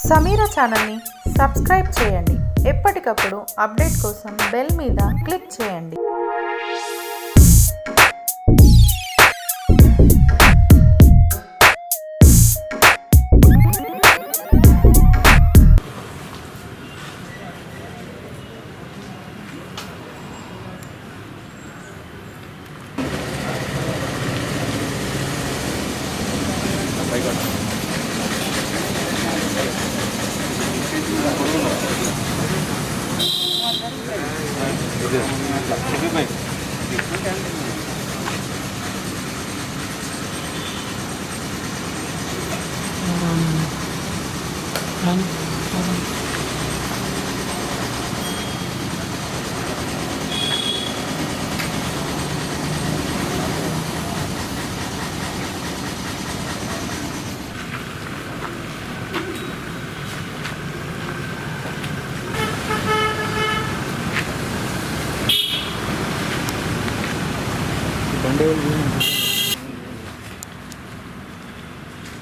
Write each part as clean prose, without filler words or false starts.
సమీరా ఛానల్ని సబ్స్క్రైబ్ చేయండి. ఎప్పటికప్పుడు అప్డేట్ కోసం బెల్ మీద క్లిక్ చేయండి.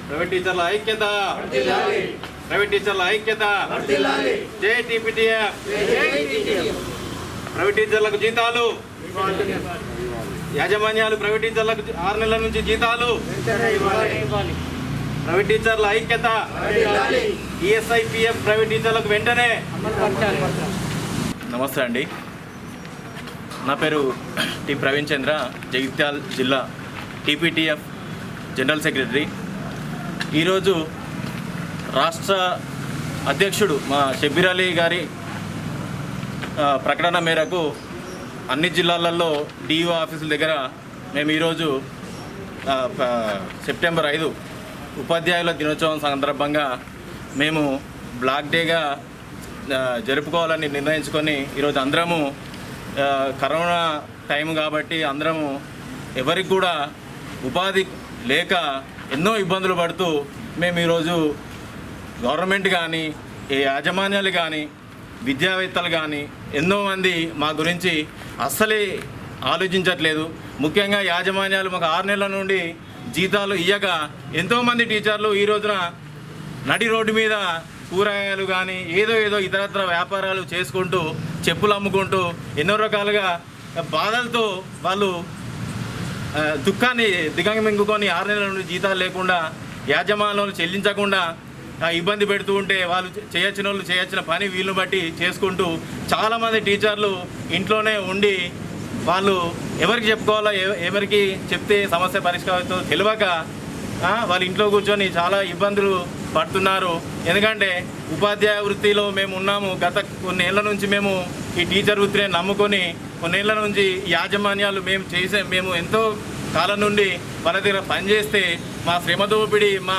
ప్రైవేట్ టీచర్ల ఐక్యత, ప్రైవేట్ టీచర్ల ఐక్యత, జై టీపీటీఎఫ్. ప్రైవేట్ టీచర్లకు జీతాలు, యాజమాన్యాలు ప్రైవేట్ టీచర్లకు 6 నెలల నుంచి జీతాలు, ప్రైవేట్ టీచర్ల ఐక్యత, ఈఎస్ఐ పిఎఫ్ ప్రైవేట్ టీచర్లకు వెంటనే. నమస్తే అండి, నా పేరు టి ప్రవీణ్ చంద్ర, జగిత్యాల జిల్లా టీపీటీఎఫ్ జనరల్ సెక్రటరీ. ఈరోజు రాష్ట్ర అధ్యక్షుడు మా షబ్బీర్ అలీ గారి ప్రకటన మేరకు అన్ని జిల్లాలలో డిఓ ఆఫీసుల దగ్గర మేము ఈరోజు సెప్టెంబర్ 5 ఉపాధ్యాయుల దినోత్సవం సందర్భంగా మేము బ్లాక్ డేగా జరుపుకోవాలని నిర్ణయించుకొని ఈరోజు అందరము కరోనా టైం కాబట్టి అందరము ఎవరికి కూడా ఉపాధి లేక ఎన్నో ఇబ్బందులు పడుతూ మేము ఈరోజు గవర్నమెంట్ కానీ ఏ యాజమాన్యాలు కానీ విద్యావేత్తలు కానీ ఎంతో మంది మా గురించి అస్సలే ఆలోచించట్లేదు. ముఖ్యంగా యాజమాన్యాలు మాకు 6 నెలల నుండి జీతాలు ఇయ్యక ఎంతోమంది టీచర్లు ఈ రోజున నడి రోడ్డు మీద కూరగాయలు కానీ ఏదో ఇతరత్ర వ్యాపారాలు చేసుకుంటూ చెప్పులు అమ్ముకుంటూ ఎన్నో రకాలుగా బాధలతో వాళ్ళు దుఃఖాన్ని దిగమింగుకొని 6 నెలల నుండి జీతాలు లేకుండా యాజమాన్యాలు చెల్లించకుండా ఇబ్బంది పెడుతూ ఉంటే వాళ్ళు చేయొచ్చిన పని వీళ్ళని బట్టి చేసుకుంటూ చాలామంది టీచర్లు ఇంట్లోనే ఉండి వాళ్ళు ఎవరికి చెప్పుకోవాలో ఎవరికి చెప్తే సమస్య పరిష్కారంతో తెలియక వాళ్ళ ఇంట్లో కూర్చొని చాలా ఇబ్బందులు పడుతున్నారు. ఎందుకంటే ఉపాధ్యాయ వృత్తిలో మేము ఉన్నాము. గత కొన్ని ఏళ్ళ నుంచి మేము ఈ టీచర్ వృత్తిని నమ్ముకొని కొన్నేళ్ల నుంచి యాజమాన్యాలు మేము ఎంతో కాలం నుండి వాళ్ళ దగ్గర పనిచేస్తే మా శ్రమ దోపిడి మా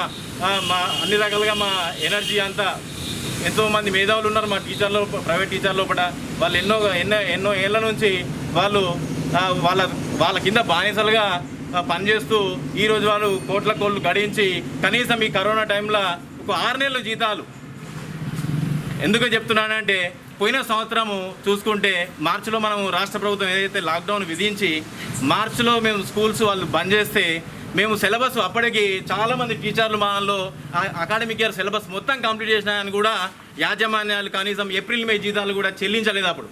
అన్ని రకాలుగా మా ఎనర్జీ అంతా ఎంతోమంది మేధావులు ఉన్నారు మా టీచర్లో, ప్రైవేట్ టీచర్ లోపల. వాళ్ళు ఎన్నో ఏళ్ళ నుంచి వాళ్ళు వాళ్ళ కింద బానిసలుగా పనిచేస్తూ ఈరోజు వాళ్ళు కోట్లు గడించి కనీసం ఈ కరోనా టైంలో ఒక 6 నెలల జీతాలు. ఎందుకు చెప్తున్నానంటే పోయిన సంవత్సరము చూసుకుంటే మార్చిలో మనం రాష్ట్ర ప్రభుత్వం ఏదైతే లాక్డౌన్ విధించి మార్చిలో మేము స్కూల్స్ వాళ్ళు బంద్ చేస్తే మేము సిలబస్ అప్పటికి చాలామంది టీచర్లు మాలో అకాడమిక్ ఇయర్ సిలబస్ మొత్తం కంప్లీట్ చేసినాయని కూడా యాజమాన్యాలు కనీసం ఏప్రిల్ మే జీతాలు కూడా చెల్లించలేదు.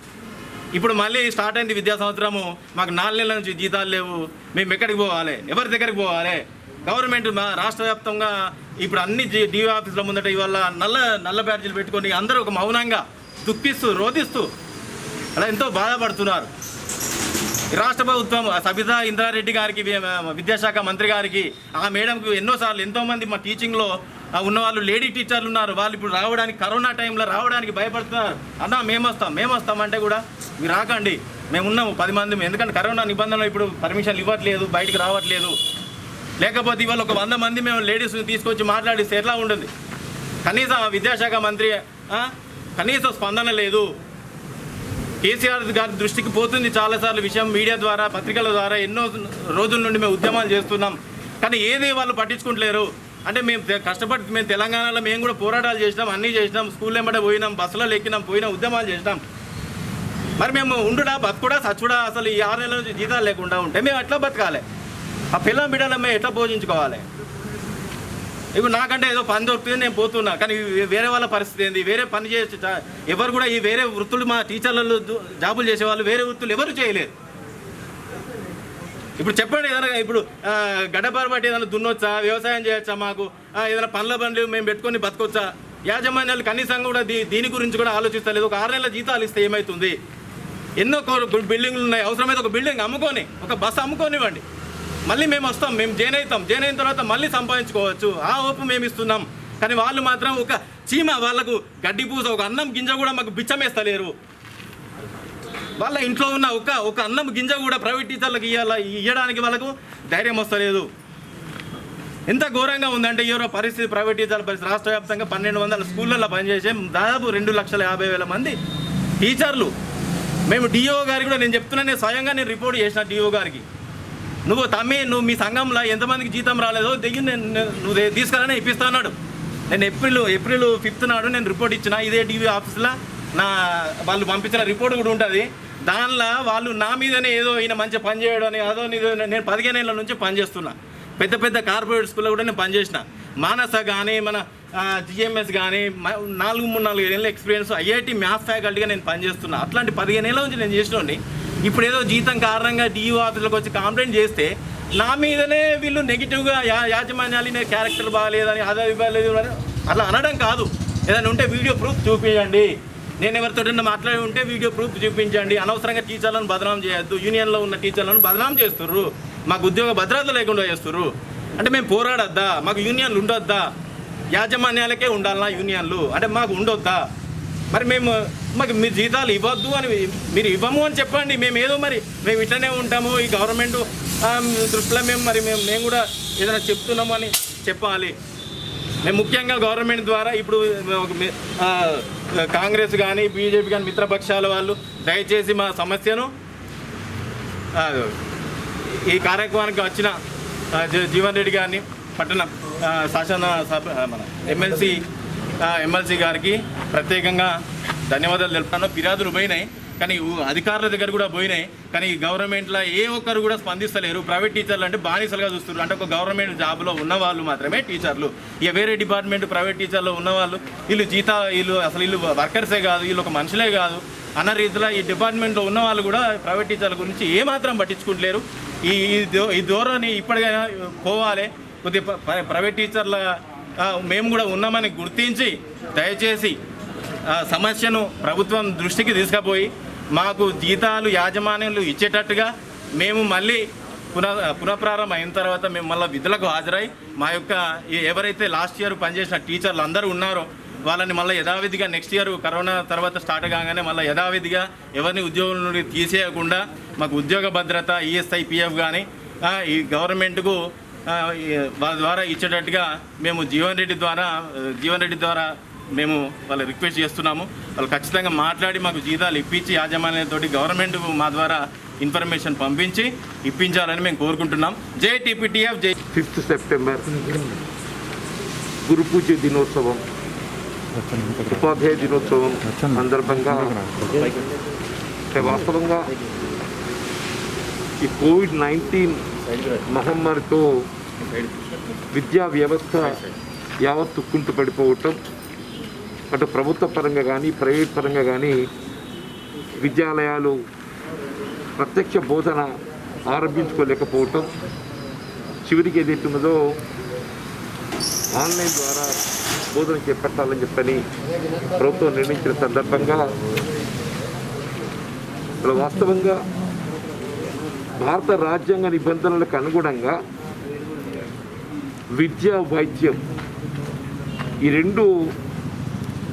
ఇప్పుడు మళ్ళీ స్టార్ట్ అయింది విద్యా సంవత్సరము, మాకు 4 నెలల నుంచి జీతాలు లేవు. మేము ఎక్కడికి పోవాలి, ఎవరి దగ్గరికి పోవాలి? గవర్నమెంట్ మా రాష్ట్ర వ్యాప్తంగా ఇప్పుడు అన్ని డిఓ ఆఫీసుల ముందట ఇవాళ నల్ల బ్యాడ్జీలు పెట్టుకొని అందరూ ఒక మౌనంగా దుఃఖిస్తూ రోధిస్తూ అలా ఎంతో బాధపడుతున్నారు. రాష్ట్ర ప్రభుత్వం సబితా ఇంద్రారెడ్డి గారికి, విద్యాశాఖ మంత్రి గారికి, ఆ మేడంకు ఎన్నోసార్లు ఎంతోమంది మా టీచింగ్లో ఉన్నవాళ్ళు లేడీ టీచర్లు ఉన్నారు. వాళ్ళు ఇప్పుడు రావడానికి కరోనా టైంలో రావడానికి భయపడుతున్నారు. అన్నా మేము వస్తామంటే కూడా మీరు రాకండి, మేము ఉన్నాము 10 మంది. ఎందుకంటే కరోనా నిబంధనలు ఇప్పుడు పర్మిషన్లు ఇవ్వట్లేదు, బయటికి రావట్లేదు. లేకపోతే ఇవాళ ఒక 100 మంది మేము లేడీస్ని తీసుకొచ్చి మాట్లాడిస్తే ఎట్లా ఉంటుంది? కనీసం విద్యాశాఖ మంత్రి కనీసం స్పందన లేదు. కేసీఆర్ గారి దృష్టికి పోతుంది చాలాసార్లు విషయం, మీడియా ద్వారా పత్రికల ద్వారా ఎన్నో రోజుల నుండి మేము ఉద్యమాలు చేస్తున్నాం. కానీ ఏది వాళ్ళు పట్టించుకుంటలేరు. అంటే మేము కష్టపడి మేము తెలంగాణలో మేము కూడా పోరాటాలు చేసినాం, అన్నీ చేసినాం, స్కూల్ వెంబడే పోయినాం, బస్సులలో ఎక్కినాం, ఉద్యమాలు చేసినాం. మరి మేము ఉండుడా బతుకుడా సచ్చుడా? అసలు ఈ 6 నెలల నుంచి జీతాలు లేకుండా ఉంటే మేము ఎట్లా బతకాలి? ఆ పిల్లం బిడ్డలు మేము ఎట్లా పోషించుకోవాలి? ఇప్పుడు నాకంటే ఏదో పని దొరుకుతుంది నేను పోతున్నా, కానీ వేరే వాళ్ళ పరిస్థితి ఏంది? వేరే పని చేసి ఎవరు కూడా ఈ వేరే వృత్తులు మా టీచర్లలో జాబులు చేసేవాళ్ళు వేరే వృత్తులు ఎవరు చేయలేదు. ఇప్పుడు చెప్పండి, ఏదైనా ఇప్పుడు గడ్డపార బట్టి ఏదైనా దున్నొచ్చా, వ్యవసాయం చేయొచ్చా, మాకు ఏదైనా పండ్ల బండ్లు మేము పెట్టుకొని బతకొచ్చా? యాజమాన్యాలు కనీసం కూడా దీని గురించి కూడా ఆలోచిస్తలేదు. ఒక 6 నెలల జీతాలు ఇస్తే ఏమవుతుంది? ఎన్నో బిల్డింగ్లు ఉన్నాయి, అవసరమైతే ఒక బిల్డింగ్ అమ్ముకొని ఒక బస్సు అమ్ముకొనివ్వండి, మళ్ళీ మేము వస్తాం, మేము జాయిన్ అయిన తర్వాత మళ్ళీ సంపాదించుకోవచ్చు. ఆ ఓపు మేము ఇస్తున్నాం. కానీ వాళ్ళు మాత్రం ఒక చీమ, వాళ్ళకు గడ్డి పూస, ఒక అన్నం గింజ కూడా మాకు బిచ్చమేస్తలేరు. వాళ్ళ ఇంట్లో ఉన్న ఒక అన్నం గింజ కూడా ప్రైవేట్ టీచర్లకు ఇవ్వడానికి వాళ్ళకు ధైర్యం వస్తలేదు. ఎంత ఘోరంగా ఉందంటే ఎవరో పరిస్థితి, ప్రైవేట్ టీచర్ల పరిస్థితి. రాష్ట్ర వ్యాప్తంగా 1200 స్కూళ్ళల్లో పనిచేసే దాదాపు 2,50,000 మంది టీచర్లు. మేము డిఓ గారికి కూడా నేను చెప్తున్నా, నేను స్వయంగా రిపోర్ట్ చేసిన డిఓ గారికి, నువ్వు మీ సంఘంలో ఎంతమందికి జీతం రాలేదో దిగి నువ్వు తీసుకురానే ఇప్పిస్తా అన్నాడు. నేను ఏప్రిల్ 5th నాడు నేను రిపోర్ట్ ఇచ్చిన, ఇదే డివి ఆఫీస్లో వాళ్ళు పంపించిన రిపోర్ట్ కూడా ఉంటుంది. దానిలో వాళ్ళు నా మీదనే ఏదో ఈయన మంచి పని చేయడం అని అదో నేను 15 ఏళ్ళ నుంచి పనిచేస్తున్నా. పెద్ద కార్పొరేట్ స్కూల్లో కూడా నేను పనిచేసిన. మానస కానీ మన జిఎంఎస్ కానీ 4 ఏళ్ళ ఎక్స్పీరియన్స్, ఐఐటి మ్యాథ్స్ ఫ్యాకల్టీగా నేను పనిచేస్తున్నా. అట్లాంటి 15 ఏళ్ళ నుంచి నేను చేసినోండి. ఇప్పుడు ఏదో జీతం కారణంగా డిఓ ఆఫీసులకు వచ్చి కంప్లైంట్ చేస్తే నా మీదనే వీళ్ళు నెగిటివ్గా యాజమాన్యాలు నేను క్యారెక్టర్ బాగాలేదని అదే ఇవ్వలేదు అలా అనడం కాదు. ఏదైనా ఉంటే వీడియో ప్రూఫ్ చూపించండి. నేను ఎవరితో మాట్లాడి ఉంటే వీడియో ప్రూఫ్ చూపించండి. అనవసరంగా టీచర్లను బదనాం చేయొద్దు. యూనియన్లో ఉన్న టీచర్లను బదనాం చేస్తుర్రు, మాకు ఉద్యోగ భద్రత లేకుండా చేస్తుర్రు. అంటే మేము పోరాడొద్దా? మాకు యూనియన్లు ఉండొద్దా? యాజమాన్యాలకే ఉండాలన్నా యూనియన్లు? అంటే మాకు ఉండొద్దా? మరి మాకు మీరు జీతాలు ఇవ్వద్దు అని మీరు ఇవ్వము అని చెప్పండి. మేము ఇట్లనే ఉంటాము, ఈ గవర్నమెంట్ దృష్టిలో మేము కూడా ఏదైనా చెప్తున్నాము అని చెప్పాలి. మేము ముఖ్యంగా గవర్నమెంట్ ద్వారా ఇప్పుడు కాంగ్రెస్ కానీ బీజేపీ కానీ మిత్రపక్షాల వాళ్ళు దయచేసి మా సమస్యను ఈ కార్యక్రమానికి వచ్చిన జీవన్ రెడ్డి గారిని, పట్టణ శాసన మన ఎమ్మెల్సీ గారికి ప్రత్యేకంగా ధన్యవాదాలు తెలుపుతాను. ఫిర్యాదులు పోయినాయి, కానీ అధికారుల దగ్గర కూడా పోయినాయి, కానీ గవర్నమెంట్లో ఏ ఒక్కరు కూడా స్పందిస్తలేరు. ప్రైవేట్ టీచర్లు అంటే బానిసలుగా చూస్తున్నారు. అంటే ఒక గవర్నమెంట్ జాబ్లో ఉన్న వాళ్ళు మాత్రమే టీచర్లు, ఇక వేరే డిపార్ట్మెంట్ ప్రైవేట్ టీచర్లో ఉన్నవాళ్ళు వీళ్ళు వర్కర్సే కాదు, వీళ్ళు ఒక మనుషులే కాదు అన్న రీతిలో ఈ డిపార్ట్మెంట్లో ఉన్న వాళ్ళు కూడా ప్రైవేట్ టీచర్ల గురించి ఏమాత్రం పట్టించుకుంటలేరు. ఈ ధోరణి ఇప్పటికైనా పోవాలి. కొద్దిగా ప్రైవేట్ టీచర్ల మేము కూడా ఉన్నామని గుర్తించి దయచేసి సమస్యను ప్రభుత్వం దృష్టికి తీసుకుపోయి మాకు జీతాలు యాజమాన్యాలు ఇచ్చేటట్టుగా మేము మళ్ళీ పునఃప్రారంభం అయిన తర్వాత మేము మళ్ళీ విధులకు హాజరై మా యొక్క ఎవరైతే లాస్ట్ ఇయర్ పనిచేసిన టీచర్లు అందరూ ఉన్నారో వాళ్ళని మళ్ళీ యథావిధిగా నెక్స్ట్ ఇయర్ కరోనా తర్వాత స్టార్ట్ కాగానే మళ్ళీ యథావిధిగా ఎవరిని ఉద్యోగుల నుండి తీసేయకుండా మాకు ఉద్యోగ భద్రత, ఈఎస్ఐ, పిఎఫ్ కానీ ఈ గవర్నమెంట్కు వాళ్ళ ద్వారా ఇచ్చేటట్టుగా మేము జీవన్ రెడ్డి ద్వారా మేము వాళ్ళు రిక్వెస్ట్ చేస్తున్నాము. వాళ్ళు ఖచ్చితంగా మాట్లాడి మాకు జీతాలు ఇప్పించి యాజమాన్యంతో గవర్నమెంట్ మా ద్వారా ఇన్ఫర్మేషన్ పంపించి ఇప్పించాలని మేము కోరుకుంటున్నాం. జై టీపీటీఎఫ్. జై. 5th సెప్టెంబర్ గురు పూజ దినోత్సవం, ఉపాధ్యాయ దినోత్సవం సందర్భంగా వాస్తవంగా ఈ కోవిడ్-19 మహమ్మారితో విద్యా వ్యవస్థ యావత్తు కుంటుపడిపోవటం, అటు ప్రభుత్వ పరంగా కానీ ప్రైవేట్ పరంగా కానీ విద్యాలయాలు ప్రత్యక్ష బోధన ఆరంభించుకోలేకపోవటం, చివరికి ఏదైతున్నదో ఆన్లైన్ ద్వారా బోధన చేపట్టాలని చెప్పని ప్రభుత్వం నిర్ణయించిన సందర్భంగా వాస్తవంగా భారత రాజ్యాంగ నిబంధనలకు అనుగుణంగా విద్య, వైద్యం ఈ రెండు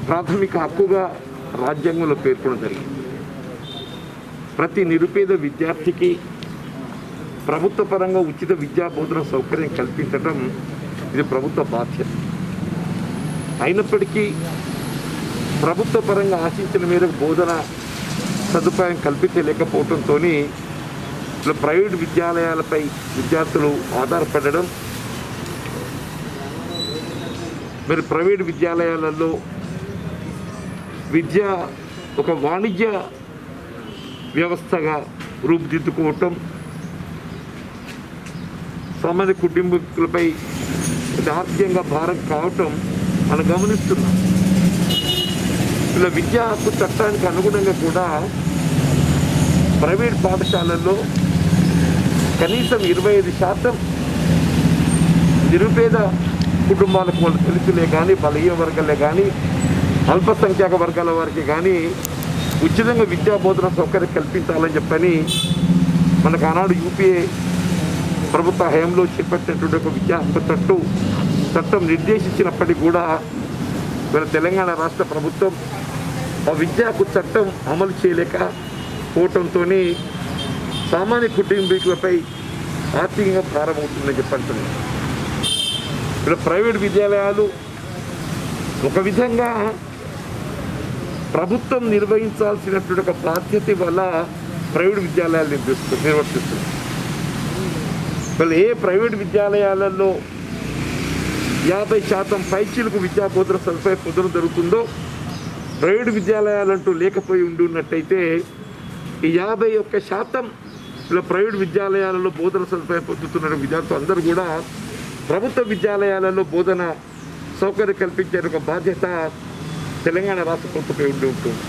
ప్రాథమిక హక్కుగా రాజ్యాంగంలో పేర్కొనడం జరిగింది. ప్రతి నిరుపేద విద్యార్థికి ప్రభుత్వ పరంగా ఉచిత విద్యా బోధన సౌకర్యం కల్పించడం ఇది ప్రభుత్వ బాధ్యత. అయినప్పటికీ ప్రభుత్వ పరంగా ఆశించిన మేరకు బోధన సదుపాయం కల్పించలేకపోవడంతో ప్రైవేట్ విద్యాలయాలపై విద్యార్థులు ఆధారపడడం, మరి ప్రైవేట్ విద్యాలయాలలో విద్య ఒక వాణిజ్య వ్యవస్థగా రూపుదిద్దుకోవటం, సామాన్య కుటుంబీకులపై ఇది ఆర్థికంగా భారం కావటం మనం గమనిస్తున్నాం. ఇలా విద్యా హక్కు చట్టానికి అనుగుణంగా కూడా ప్రైవేట్ పాఠశాలల్లో కనీసం 25% నిరుపేద కుటుంబాలకు వాళ్ళ దళితులే కానీ, బలహీన వర్గాలే కానీ, అల్పసంఖ్యాక వర్గాల వారికి కానీ ఉచితంగా విద్యా బోధన సౌకర్యం కల్పించాలని చెప్పని మనకు ఆనాడు యూపీఏ ప్రభుత్వ హయాంలో చేపట్టినటువంటి ఒక విద్యా హక్కు చట్టం నిర్దేశించినప్పటికీ కూడా మన తెలంగాణ రాష్ట్ర ప్రభుత్వం ఆ విద్యా హక్కు చట్టం అమలు చేయలేకపోవటంతో సామాన్య కుటుంబీకులపై ఆర్థికంగా భారమవుతుందని చెప్పంటున్నాను. ఇక్కడ ప్రైవేట్ విద్యాలయాలు ఒక విధంగా ప్రభుత్వం నిర్వహించాల్సినటువంటి ఒక బాధ్యత వల్ల ప్రైవేట్ విద్యాలయాలు నిర్వర్తిస్తుంది. వాళ్ళు ఏ ప్రైవేట్ విద్యాలయాలలో 50% పైచీలకు విద్యా బోధన సదుపాయం పొందడం జరుగుతుందో ప్రైవేట్ విద్యాలయాలంటూ లేకపోయి ఉన్నట్టయితే ఈ 51% ఇలా ప్రైవేట్ విద్యాలయాలలో బోధన సదుపాయం పొందుతున్న విద్యార్థులు అందరూ కూడా ప్రభుత్వ విద్యాలయాలలో బోధన సౌకర్యం కల్పించే ఒక బాధ్యత తెలంగాణ రాష్ట్ర ప్రభుత్వంపై ఉండి ఉంటుంది.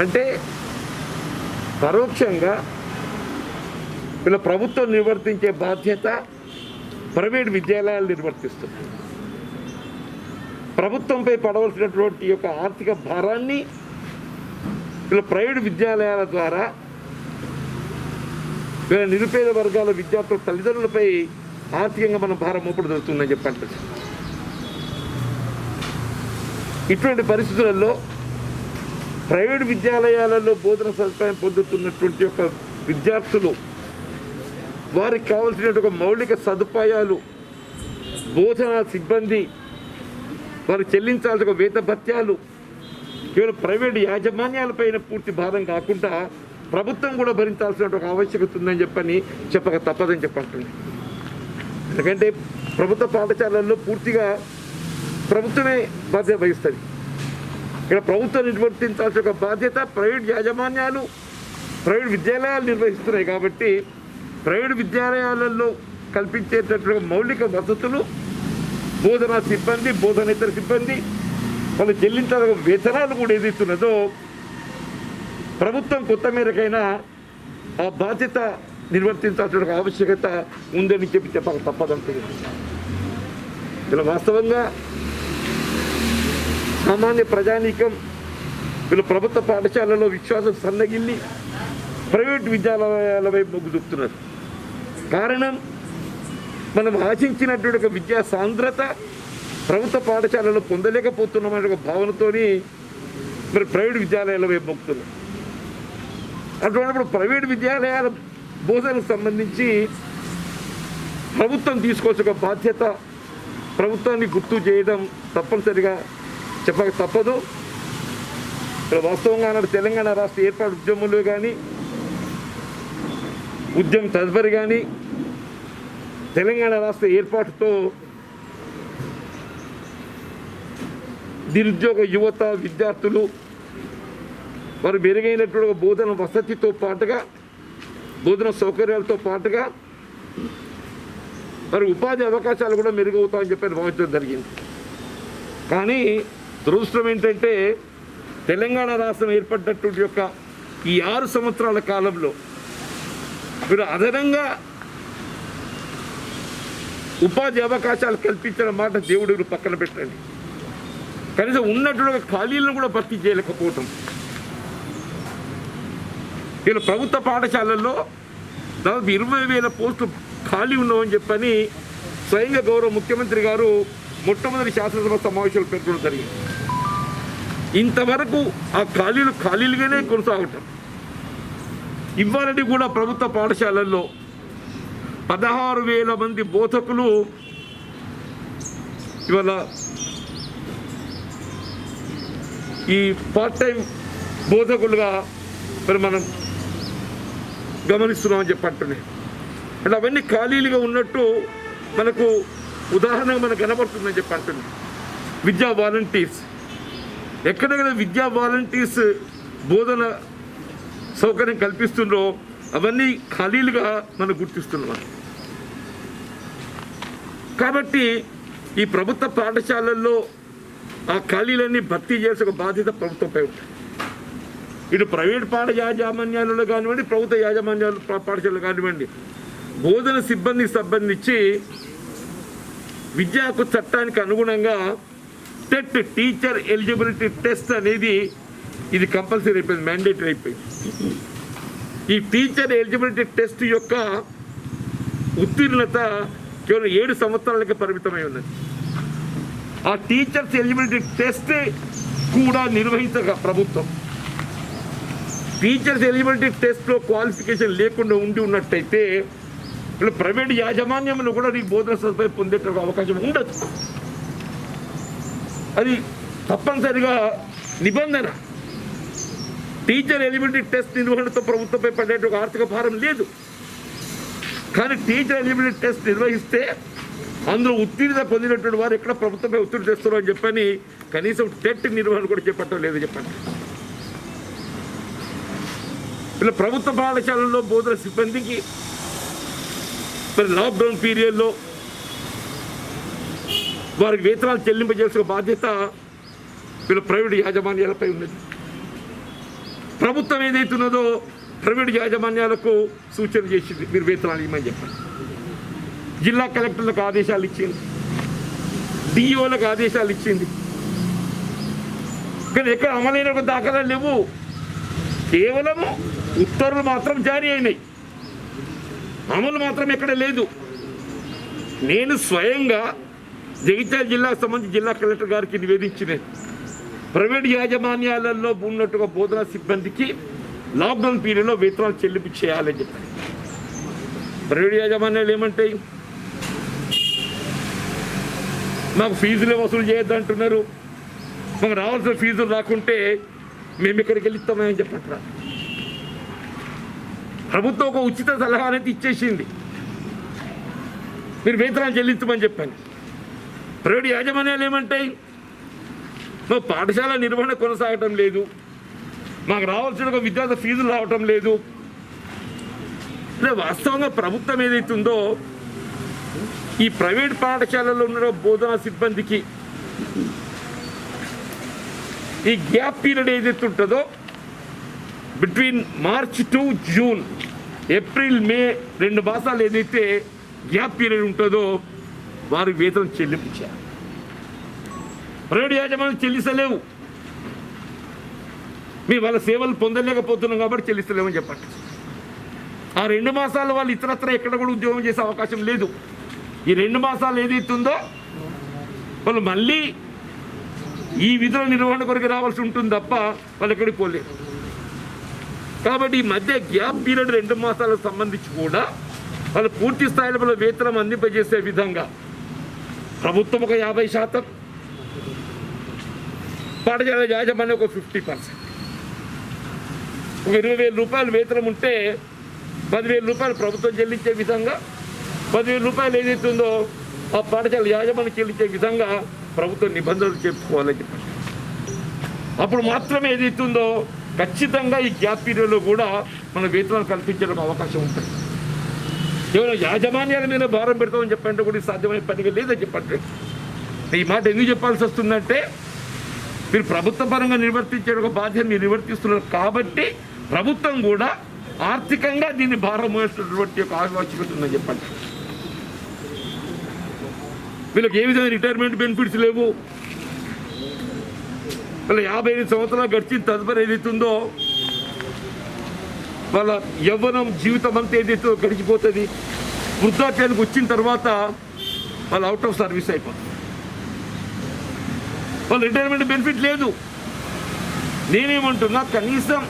అంటే పరోక్షంగా ఇలా ప్రభుత్వం నిర్వర్తించే బాధ్యత ప్రైవేట్ విద్యాలయాలు నిర్వర్తిస్తుంది. ప్రభుత్వంపై పడవలసినటువంటి యొక్క ఆర్థిక భారాన్ని ఇలా ప్రైవేట్ విద్యాలయాల ద్వారా ఇలా నిరుపేద వర్గాల విద్యార్థుల తల్లిదండ్రులపై ఆర్థికంగా మనం భారం మోపడం జరుగుతుందని చెప్పంటారు. ఇటువంటి పరిస్థితులలో ప్రైవేట్ విద్యాలయాలలో బోధన సదుపాయం పొందుతున్నటువంటి యొక్క విద్యార్థులు వారికి కావాల్సినటువంటి ఒక మౌలిక సదుపాయాలు, బోధనా సిబ్బంది, వారు చెల్లించాల్సిన ఒక వేత భత్యాలు కేవలం ప్రైవేట్ యాజమాన్యాలపైన పూర్తి భారం కాకుండా ప్రభుత్వం కూడా భరించాల్సిన ఒక ఆవశ్యకత ఉందని చెప్పక తప్పదని చెప్పంటుంది. ఎందుకంటే ప్రభుత్వ పాఠశాలల్లో పూర్తిగా ప్రభుత్వమే బాధ్యత వహిస్తుంది. ఇక్కడ ప్రభుత్వం నిర్వర్తించాల్సిన ఒక బాధ్యత ప్రైవేట్ యాజమాన్యాలు, ప్రైవేట్ విద్యాలయాలు నిర్వహిస్తున్నాయి. కాబట్టి ప్రైవేట్ విద్యాలయాలలో కల్పించేటటువంటి మౌలిక వసతులు, బోధనా సిబ్బంది, బోధనేతర సిబ్బంది, వాళ్ళు చెల్లించాల్సిన వేతనాలు కూడా ఏదైతున్నదో ప్రభుత్వం కొత్త మేరకైనా ఆ బాధ్యత నిర్వర్తించాల్సిన ఆవశ్యకత ఉందని చెప్పక తప్పదంటుంది. ఇలా వాస్తవంగా సామాన్య ప్రజానీకం వీళ్ళు ప్రభుత్వ పాఠశాలలో విశ్వాసం సన్నగిల్లి ప్రైవేట్ విద్యాలయాల వైపు మొగ్గు చూపుతున్నారు. కారణం మనం ఆశించినటువంటి ఒక విద్యా సాంద్రత ప్రభుత్వ పాఠశాలలో పొందలేకపోతున్నామనే ఒక భావనతోని మరి ప్రైవేట్ విద్యాలయాల వైపు మొక్కుతున్నాం. అటువంటిప్పుడు ప్రైవేట్ విద్యాలయాల బోధనకు సంబంధించి ప్రభుత్వం తీసుకోవాల్సిన ఒక బాధ్యత ప్రభుత్వాన్ని గుర్తు చేయడం తప్పనిసరిగా చెప్పక తప్పదు. ఇక్కడ వాస్తవంగా నాడు తెలంగాణ రాష్ట్ర ఏర్పాటు ఉద్యమంలో కానీ, ఉద్యమం తదుపరి కానీ, తెలంగాణ రాష్ట్ర ఏర్పాటుతో నిరుద్యోగ యువత విద్యార్థులు వారు మెరుగైనటువంటి బోధన వసతితో పాటుగా, బోధన సౌకర్యాలతో పాటుగా మరి ఉపాధి అవకాశాలు కూడా మెరుగవుతాయని చెప్పి భావించడం జరిగింది. కానీ దురదృష్టం ఏంటంటే తెలంగాణ రాష్ట్రం ఏర్పడినటువంటి యొక్క ఈ 6 సంవత్సరాల కాలంలో మీరు అదనంగా ఉపాధి అవకాశాలు కల్పించిన మాట దేవుడు పక్కన పెట్టండి, కనీసం ఉన్నటువంటి ఖాళీలను కూడా భర్తీ చేయలేకపోవటం. వీళ్ళు ప్రభుత్వ పాఠశాలల్లో దాదాపు 20,000 పోస్టులు ఖాళీ ఉన్నామని చెప్పని స్వయంగా గౌరవ ముఖ్యమంత్రి గారు మొట్టమొదటి శాసనసభ సమావేశాలు పేర్కొనడం జరిగింది. ఇంతవరకు ఆ ఖాళీలుగానే కొనసాగటం. ఇవ్వాలని కూడా ప్రభుత్వ పాఠశాలల్లో 16,000 మంది బోధకులు ఇవాళ ఈ పార్ట్ టైం బోధకులుగా మరి మనం గమనిస్తున్నామని చెప్పంటున్నాయి. అంటే అవన్నీ ఖాళీలుగా ఉన్నట్టు మనకు ఉదాహరణగా మనకు కనబడుతుందని చెప్పంటున్నాయి. విద్యా వాలంటీర్స్, ఎక్కడెక్కడ విద్యా వాలంటీర్స్ బోధన సౌకర్యం కల్పిస్తుండ్రో అవన్నీ ఖాళీలుగా మనం గుర్తిస్తున్నాం. కాబట్టి ఈ ప్రభుత్వ పాఠశాలల్లో ఆ ఖాళీలన్నీ భర్తీ చేసే బాధ్యత ప్రభుత్వంపై ఉంటుంది. ఇటు ప్రైవేట్ యాజమాన్యాలలో కానివ్వండి, ప్రభుత్వ యాజమాన్యాలు పాఠశాలలు కానివ్వండి, బోధన సిబ్బందికి సంబంధించి విద్యా హక్కు చట్టానికి అనుగుణంగా టెట్, టీచర్ ఎలిజిబిలిటీ టెస్ట్ అనేది ఇది కంపల్సరీ అయిపోయింది, మ్యాండేటరీ అయిపోయింది. ఈ టీచర్ ఎలిజిబిలిటీ టెస్ట్ యొక్క ఉత్తీర్ణత కేవలం 7 సంవత్సరాలకే పరిమితమై ఉన్నది. ఆ టీచర్స్ ఎలిజిబిలిటీ టెస్ట్ కూడా నిర్వహించక ప్రభుత్వం టీచర్స్ ఎలిజిబిలిటీ టెస్ట్లో క్వాలిఫికేషన్ లేకుండా ఉన్నట్టయితే ఇలా ప్రైవేట్ యాజమాన్యంలో కూడా నీకు బోధన సదుపాయం పొందే అవకాశం ఉండదు. అది తప్పనిసరిగా నిబంధన. టీచర్ ఎలిజిబిలిటీ టెస్ట్ నిర్వహణతో ప్రభుత్వంపై పడే ఒక ఆర్థిక భారం లేదు. కానీ టీచర్ ఎలిజిబిలిటీ టెస్ట్ నిర్వహిస్తే అందులో ఉత్తీర్ణత పొందినటువంటి వారు ఎక్కడ ప్రభుత్వంపై ఒత్తిడి తెస్తారు అని చెప్పని కనీసం టెట్ నిర్వహణ కూడా చేపట్టడం లేదు చెప్పండి. ఇలా ప్రభుత్వ పాఠశాలల్లో బోధన సిబ్బందికి మరి లాక్డౌన్ పీరియడ్లో వారికి వేతనాలు చెల్లింపజేసిన బాధ్యత వీళ్ళ ప్రైవేట్ యాజమాన్యాలపై ఉన్నది. ప్రభుత్వం ఏదైతున్నదో ప్రైవేట్ యాజమాన్యాలకు సూచన చేసింది, మీరు వేతనాలు ఇవ్వమని చెప్పండి. జిల్లా కలెక్టర్లకు ఆదేశాలు ఇచ్చింది, డిఈఓలకు ఆదేశాలు ఇచ్చింది. కానీ ఎక్కడ అమలైన దాఖలాలు లేవు. కేవలము ఉత్తర్వులు మాత్రం జారీ అయినాయి, అమలు మాత్రం ఎక్కడ లేదు. నేను స్వయంగా జగిత్యాల జిల్లాకు సంబంధించి జిల్లా కలెక్టర్ గారికి నివేదించిన ప్రైవేట్ యాజమాన్యాలలో ఉన్నట్టుగా బోధనా సిబ్బందికి లాక్డౌన్ పీరియడ్లో వేతనాలు చెల్లింపు చేయాలని చెప్పారు. ప్రైవేట్ యాజమాన్యాలు ఏమంటాయి, మాకు ఫీజులే వసూలు చేయొద్దంటున్నారు, మాకు రావాల్సిన ఫీజులు రాకుంటే మేము ఇక్కడికి వెళ్తామని చెప్పట్రా. ప్రభుత్వం ఒక ఉచిత సలహా అనేది ఇచ్చేసింది, మీరు వేతనాలు చెల్లించమని చెప్పాను. ప్రైవేట్ యాజమాన్యాలు ఏమంటాయి, మాకు పాఠశాల నిర్వహణ కొనసాగటం లేదు, మాకు రావాల్సిన విద్యార్థి ఫీజులు రావటం లేదు. వాస్తవంగా ప్రభుత్వం ఏదైతుందో ఈ ప్రైవేట్ పాఠశాలలో ఉన్న బోధనా సిబ్బందికి ఈ గ్యాప్ పీరియడ్ ఏదైతే ఉంటుందో between March to June, April May 2 మాసాలు ఏదైతే గ్యాప్ పీరియడ్ ఉంటుందో వారికి వేతనం చెల్లించారు. ప్రైవేట్ యాజమాన్యం చెల్లిస్తలేవు, మేము వాళ్ళ సేవలు పొందలేకపోతున్నాం కాబట్టి చెల్లిస్తలేమని చెప్పండి. ఆ 2 మాసాలు వాళ్ళు ఇతరత్ర ఎక్కడ కూడా ఉద్యోగం చేసే అవకాశం లేదు. ఈ 2 మాసాలు ఏదైతుందో వాళ్ళు మళ్ళీ ఈ విధుల నిర్వహణ కొరకు రావాల్సి ఉంటుంది తప్ప వాళ్ళు ఎక్కడికి పోలేదు. కాబట్టి ఈ మధ్య గ్యాప్ పీరియడ్ 2 మాసాలకు సంబంధించి కూడా వాళ్ళు పూర్తి స్థాయిలో వాళ్ళ వేతనం అందింపజేసే విధంగా ప్రభుత్వం ఒక 50%, పాఠశాల యాజమాన్యం ఒక 50%. ఒక 20,000 రూపాయలు వేతనం ఉంటే 10,000 రూపాయలు ప్రభుత్వం చెల్లించే విధంగా, 10,000 రూపాయలు ఏదైతుందో ఆ పాఠశాల యాజమాన్యం చెల్లించే విధంగా ప్రభుత్వం నిబంధనలు చెప్పుకోవాలని చెప్పారు. అప్పుడు మాత్రమే ఏదైతుందో ఖచ్చితంగా ఈ గ్యాప్ పీరియడ్లో కూడా మన వేతనాలు కల్పించడం అవకాశం ఉంటుంది. కేవలం యాజమాన్యాల మీద భారం పెడతామని చెప్పంటే కూడా సాధ్యమైన పనిగా లేదని చెప్పండి. ఈ మాట ఎందుకు చెప్పాల్సి వస్తుందంటే మీరు ప్రభుత్వ పరంగా నిర్వర్తించే ఒక బాధ్యత మీరు నిర్వర్తిస్తున్నారు కాబట్టి ప్రభుత్వం కూడా ఆర్థికంగా దీన్ని భారం మోసేటటువంటి ఒక ఆవశ్యకత ఉందని చెప్పండి. వీళ్ళకి ఏ విధంగా రిటైర్మెంట్ బెనిఫిట్స్ లేవు. వాళ్ళ 55 సంవత్సరాలు గడిచిన తదుపరి ఏదైతుందో వాళ్ళ యవ్వనం జీవితం అంతా ఏదైతే గడిచిపోతుంది. వృద్ధాప్యానికి వచ్చిన తర్వాత వాళ్ళు అవుట్ ఆఫ్ సర్వీస్ అయిపోతుంది. వాళ్ళు రిటైర్మెంట్ బెనిఫిట్ లేదు. నేనేమంటున్నా, కనీసం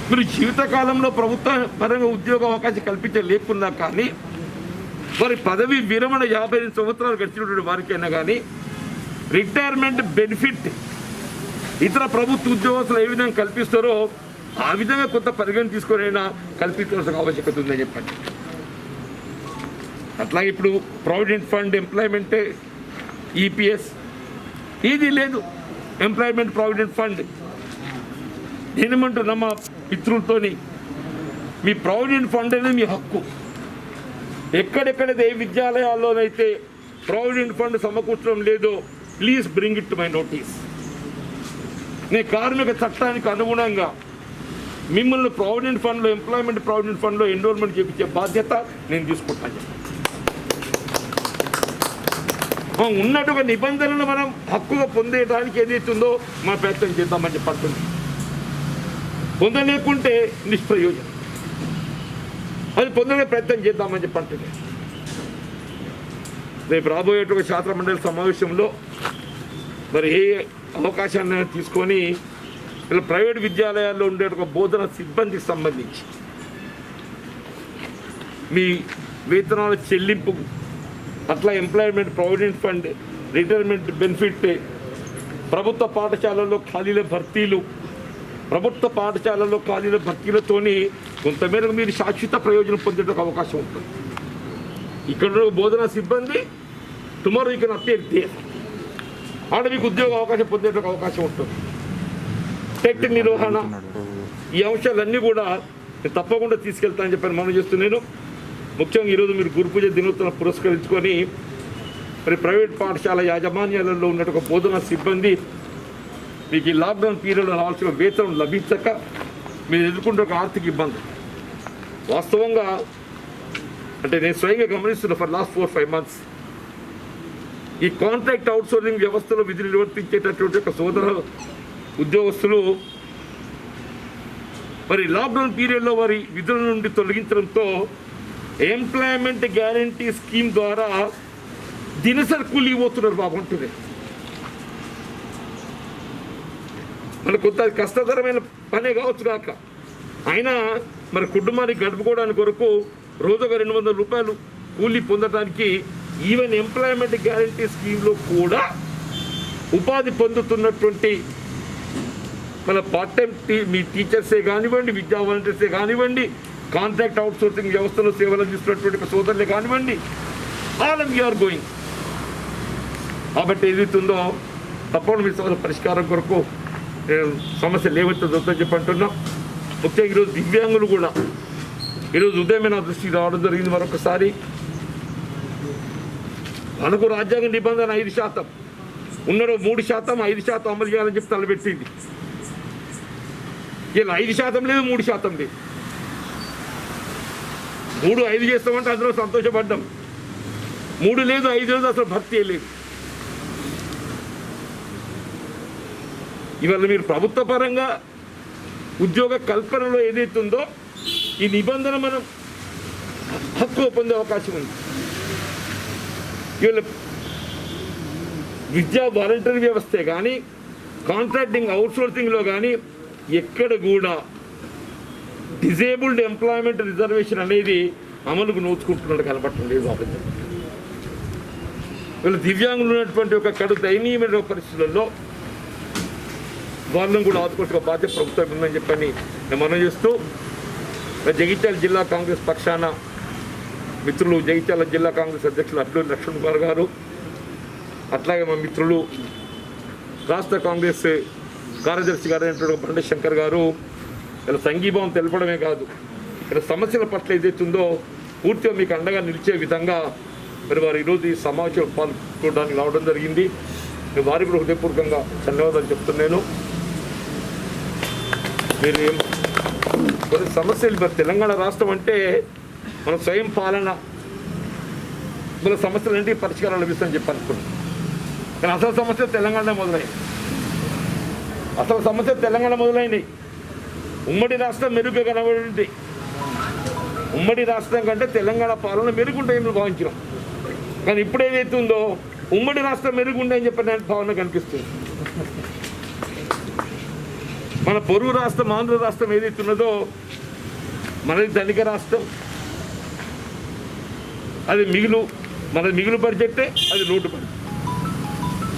మీరు జీవితకాలంలో ప్రభుత్వ పరంగా ఉద్యోగ అవకాశం కల్పించలేకున్నా కానీ వారి పదవి విరమణ 55 సంవత్సరాలు గడిచినటువంటి వారికైనా కానీ రిటైర్మెంట్ బెనిఫిట్ ఇతర ప్రభుత్వ ఉద్యోగస్తులు ఏ విధంగా కల్పిస్తారో ఆ విధంగా కొంత పరిగణ తీసుకొనైనా కల్పించాల్సిన ఆవశ్యకత ఉందని చెప్పండి. అట్లాగే ఇప్పుడు ప్రావిడెంట్ ఫండ్, ఎంప్లాయ్మెంట్, ఈపీఎస్ ఇది లేదు. ఎంప్లాయ్మెంట్ ప్రావిడెంట్ ఫండ్ నేనేమంటున్నా మా మిత్రులతోని, మీ ప్రావిడెంట్ ఫండ్ అనేది మీ హక్కు. ఎక్కడెక్కడైతే ఏ విద్యాలయాల్లోనైతే ప్రావిడెంట్ ఫండ్ సమకూర్చడం లేదో please bring it to my notice. నేను కార్మిక చట్టానికి అనుగుణంగా మిమ్మల్ని ప్రావిడెంట్ ఫండ్లో, ఎంప్లాయ్మెంట్ ప్రావిడెంట్ ఫండ్లో ఎన్రోల్మెంట్ చేయించే బాధ్యత నేను తీసుకుంటాను. ఉన్నటువంటి నిబంధనలు మనం హక్కుగా పొందేయడానికి ఏదైతుందో మన ప్రయత్నం చేద్దామని చెప్పండి. పొందలేకుంటే నిష్ప్రయోజనం. అది పొందలే ప్రయత్నం చేద్దామని చెప్పండి. రేపు రాబోయేటువంటి శాసన మండలి సమావేశంలో మరి ఏ అవకాశాన్ని తీసుకొని ఇలా ప్రైవేట్ విద్యాలయాల్లో ఉండే ఒక బోధన సిబ్బందికి సంబంధించి మీ వేతనాల చెల్లింపు, అట్లా employment provident fund, retirement benefit, ప్రభుత్వ పాఠశాలల్లో ఖాళీల భర్తీలు, ప్రభుత్వ పాఠశాలల్లో ఖాళీల భర్తీలతోని కొంతమేరకు మీరు శాశ్వత ప్రయోజనం పొందేటకు అవకాశం ఉంటుంది. ఇక్కడ బోధనా సిబ్బంది tomorrow you can appear there, ఆడ మీకు ఉద్యోగ అవకాశం పొందేటకు అవకాశం ఉంటుంది. టెక్ నిర్వహణ, ఈ అంశాలన్నీ కూడా నేను తప్పకుండా తీసుకెళ్తానని చెప్పని మనం చేస్తున్నాను. ముఖ్యంగా ఈరోజు మీరు గురు పూజ దినోత్సవం పురస్కరించుకొని మరి ప్రైవేట్ పాఠశాల యాజమాన్యాలలో ఉన్నట్టు బోధనా సిబ్బంది మీకు ఈ లాక్డౌన్ పీరియడ్లో రావాల్సిన వేతనం లభించక మీరు ఎదుర్కొంటే ఒక ఆర్థిక ఇబ్బంది. వాస్తవంగా అంటే నేను స్వయంగా గమనిస్తున్నా ఫర్ లాస్ట్ 4-5 months ఈ కాంట్రాక్ట్ అవుట్సోర్సింగ్ వ్యవస్థలో విధులు నిర్వర్తించేటటువంటి ఒక సోదర ఉద్యోగస్తులు మరి లాక్డౌన్ పీరియడ్లో వారి విధుల నుండి తొలగించడంతో ఎంప్లాయ్మెంట్ గ్యారంటీ స్కీమ్ ద్వారా దినసరి కూలీ పోతున్నారు. బాగుంటుంది. మనకు కొంత కష్టతరమైన పనే కావచ్చు కాక అయినా మరి కుటుంబానికి గడుపుకోవడానికి కొరకు రోజుగా 200 రూపాయలు కూలీ పొందడానికి ఈవెన్ ఎంప్లాయ్మెంట్ గ్యారంటీ స్కీమ్లో కూడా ఉపాధి పొందుతున్నటువంటి మన పార్ట్ టైం మీ టీచర్సే కానివ్వండి, విద్యా వాలంటీర్సే కానివ్వండి, కాంట్రాక్ట్ అవుట్సోర్సింగ్ వ్యవస్థలో సేవలు అందిస్తున్నటువంటి సోదరులే కానివ్వండి, all of you are going. కాబట్టి ఏదైతుందో తప్పకుండా మీ సమస్య పరిష్కారం కొరకు సమస్య లేవెత్తొద్దని చెప్పి అంటున్నాం. ముఖ్యంగా ఈరోజు దివ్యాంగులు కూడా ఈరోజు ఉదయమే నా దృష్టికి రావడం జరిగింది. మరొకసారి మనకు రాజ్యాంగ నిబంధన 5%, ఉన్నదో 3%, 5% అమలు చేయాలని చెప్పి తలపెట్టింది. ఇలా 5% లేదు, 3% లేదు. 3-5 చేస్తామంటే అందులో సంతోషపడ్డాం. 3 లేదు, 5 లేదు, అసలు భక్తి లేదు. ఇవాళ మీరు ప్రభుత్వ పరంగా ఉద్యోగ కల్పనలో ఏదైతుందో ఈ నిబంధన మనం హక్కు పొందే అవకాశం ఉంది. ఇవాళ విద్యా వాలంటరీ వ్యవస్థే కానీ, కాంట్రాక్టింగ్ అవుట్సోర్సింగ్లో కానీ ఎక్కడ కూడా డిజేబుల్డ్ ఎంప్లాయ్మెంట్ రిజర్వేషన్ అనేది అమలుకు నోచుకుంటున్నట్టు కనపడటం లేదు. అబద్ధం. వీళ్ళు దివ్యాంగులు ఉన్నటువంటి ఒక కడు దయనీయమైన పరిస్థితులలో వాళ్ళని కూడా ఆదుకుంటున్న బాధ్యత ప్రభుత్వం ఉందని చెప్పని నేను మనం చేస్తూ జగిత్యాల జిల్లా కాంగ్రెస్ పక్షాన మిత్రులు జగిత్యాల జిల్లా కాంగ్రెస్ అధ్యక్షులు అడ్లూరి లక్ష్మణ్ కుమార్ గారు, అట్లాగే మా మిత్రులు రాష్ట్ర కాంగ్రెస్ కార్యదర్శి గారు అయినటువంటి బండి శంకర్ గారు ఇలా సంఘీభావం తెలపడమే కాదు, ఇక్కడ సమస్యల పట్ల ఏదైతుందో పూర్తిగా మీకు అండగా నిలిచే విధంగా మరి వారు ఈరోజు ఈ సమావేశంలో పాల్గొనడానికి రావడం జరిగింది. నేను వారికి కూడా హృదయపూర్వకంగా ధన్యవాదాలు చెప్తున్నాను. మీరు కొన్ని సమస్యలు మరి తెలంగాణ రాష్ట్రం అంటే మన స్వయం పాలన మన సమస్యలంటే పరిష్కారం లభిస్తుందని చెప్పి అనుకున్నాం. కానీ అసలు సమస్య తెలంగాణ మొదలైంది. అసలు సమస్య తెలంగాణ మొదలైనవి. ఉమ్మడి రాష్ట్రం మెరుగ్గా కనబడి ఉమ్మడి రాష్ట్రం కంటే తెలంగాణ పాలన మెరుగుంటాయని భావించినాం. కానీ ఇప్పుడు ఏదైతుందో ఉమ్మడి రాష్ట్రం మెరుగుంటాయని చెప్పిన భావన కనిపిస్తుంది. మన పొరుగు రాష్ట్రం ఆంధ్ర రాష్ట్రం ఏదైతున్నదో మనది ధనిక రాష్ట్రం, అది మనది మిగులు బడ్జెట్టే, అది లోటు బడ్జెట్.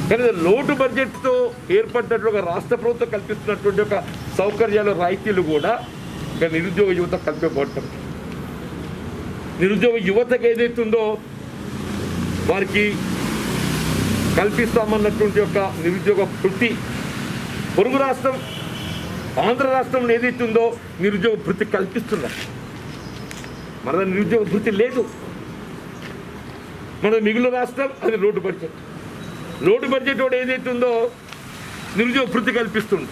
కానీ లోటు బడ్జెట్తో ఏర్పడినట్లు ఒక రాష్ట్ర ప్రభుత్వం కల్పిస్తున్నటువంటి ఒక సౌకర్యాలు, రాయితీలు కూడా ఇక నిరుద్యోగ యువత కల్పించబడటం. నిరుద్యోగ యువతకు ఏదైతుందో వారికి కల్పిస్తామన్నటువంటి ఒక నిరుద్యోగ వృత్తి పొరుగు రాష్ట్రం ఆంధ్ర రాష్ట్రంలో ఏదైతుందో నిరుద్యోగ వృత్తి కల్పిస్తున్నారు. మన నిరుద్యోగ వృత్తి లేదు. మన మిగులు రాష్ట్రం అది రోడ్డు బడ్జెట్. రోడ్డు బడ్జెట్ కూడా ఏదైతే ఉందో నిరుద్యోగ వృత్తి కల్పిస్తుంది.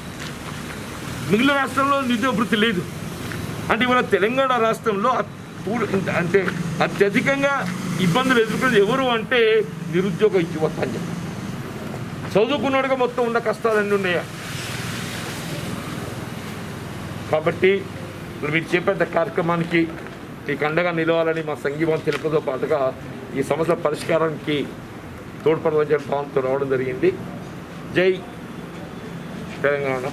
మిగిలిన రాష్ట్రంలో నిరుద్యోగ వృత్తి లేదు. అంటే ఇవాళ తెలంగాణ రాష్ట్రంలో అంటే అత్యధికంగా ఇబ్బందులు ఎదుర్కొనేది ఎవరు అంటే నిరుద్యోగ యువత అని చెప్పి. చదువుకున్నాడుగా మొత్తం ఉన్న కష్టాలన్నీ ఉన్నాయా. కాబట్టి మీరు చేపట్టే కార్యక్రమానికి మీకు అండగా నిలవాలని మా సంఘీభావం తెలుపుతో పాటుగా ఈ సమస్య పరిష్కారానికి తోడ్పడమని చెప్పి భావంతో రావడం జరిగింది. జై తెలంగాణ.